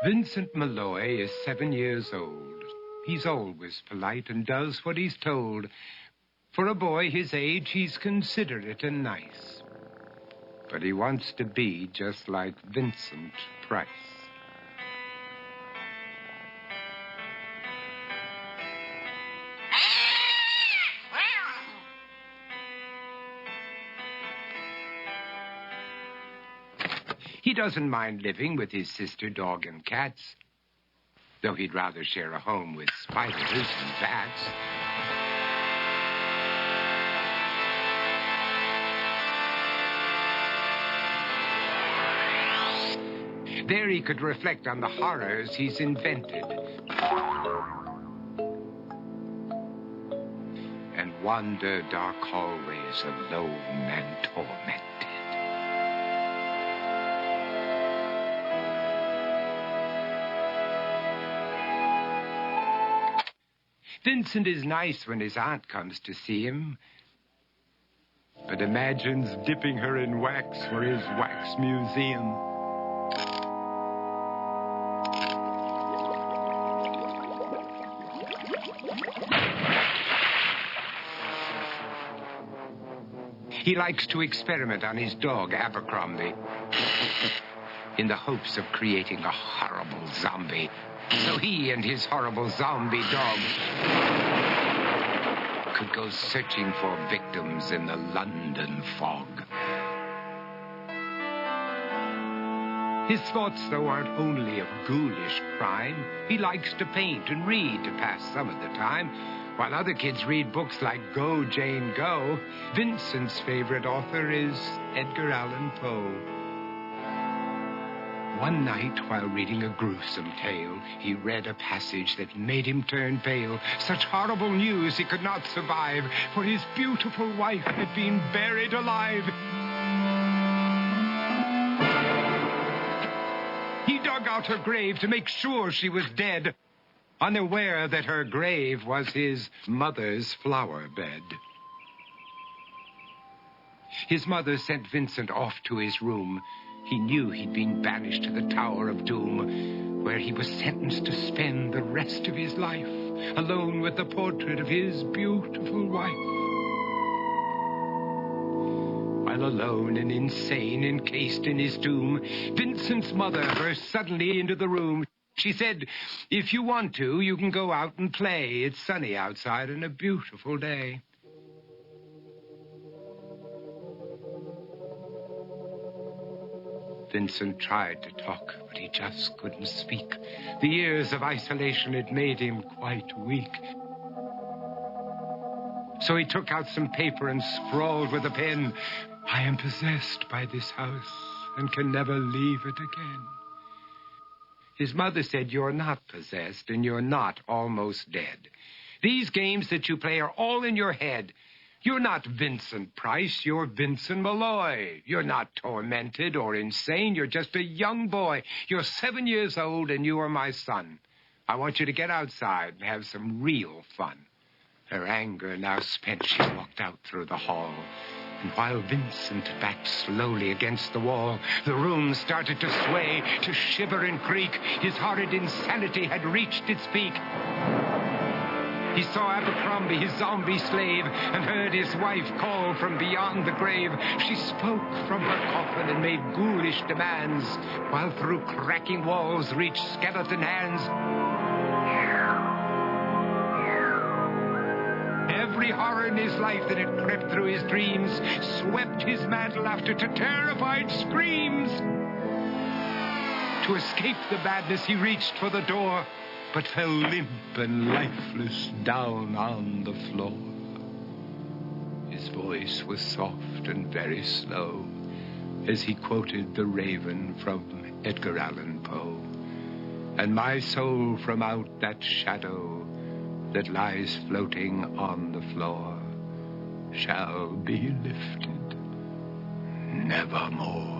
Vincent Malloy is 7 years old. He's always polite and does what he's told. For a boy his age, he's considerate and nice. But he wants to be just like Vincent Price. He doesn't mind living with his sister, dog, and cats, though he'd rather share a home with spiders and bats. There he could reflect on the horrors he's invented and wander dark hallways alone and tormented. Vincent is nice when his aunt comes to see him, but imagines dipping her in wax for his wax museum. He likes to experiment on his dog, Abercrombie, in the hopes of creating a horrible zombie. So he and his horrible zombie dog could go searching for victims in the London fog. His thoughts, though, aren't only of ghoulish crime. He likes to paint and read to pass some of the time. While other kids read books like Go, Jane, Go, Vincent's favorite author is Edgar Allan Poe. One night, while reading a gruesome tale, he read a passage that made him turn pale. Such horrible news he could not survive, for his beautiful wife had been buried alive. He dug out her grave to make sure she was dead, unaware that her grave was his mother's flower bed. His mother sent Vincent off to his room. He knew he'd been banished to the Tower of Doom, where he was sentenced to spend the rest of his life alone with the portrait of his beautiful wife. While alone and insane, encased in his tomb, Vincent's mother burst suddenly into the room. She said, "If you want to, you can go out and play. It's sunny outside and a beautiful day." Vincent tried to talk, but he just couldn't speak. The years of isolation had made him quite weak. So he took out some paper and scrawled with a pen, "I am possessed by this house and can never leave it again." His mother said, "You're not possessed and you're not almost dead. These games that you play are all in your head. You're not Vincent Price, you're Vincent Malloy. You're not tormented or insane, you're just a young boy. You're 7 years old and you are my son. I want you to get outside and have some real fun." Her anger now spent, she walked out through the hall. And while Vincent backed slowly against the wall, the room started to sway, to shiver and creak. His horrid insanity had reached its peak. He saw Abercrombie, his zombie slave, and heard his wife call from beyond the grave. She spoke from her coffin and made ghoulish demands, while through cracking walls reached skeleton hands. Every horror in his life that had crept through his dreams swept his mantle after to terrified screams. To escape the madness, he reached for the door, but fell limp and lifeless down on the floor. His voice was soft and very slow as he quoted The Raven from Edgar Allan Poe. "And my soul from out that shadow that lies floating on the floor shall be lifted nevermore."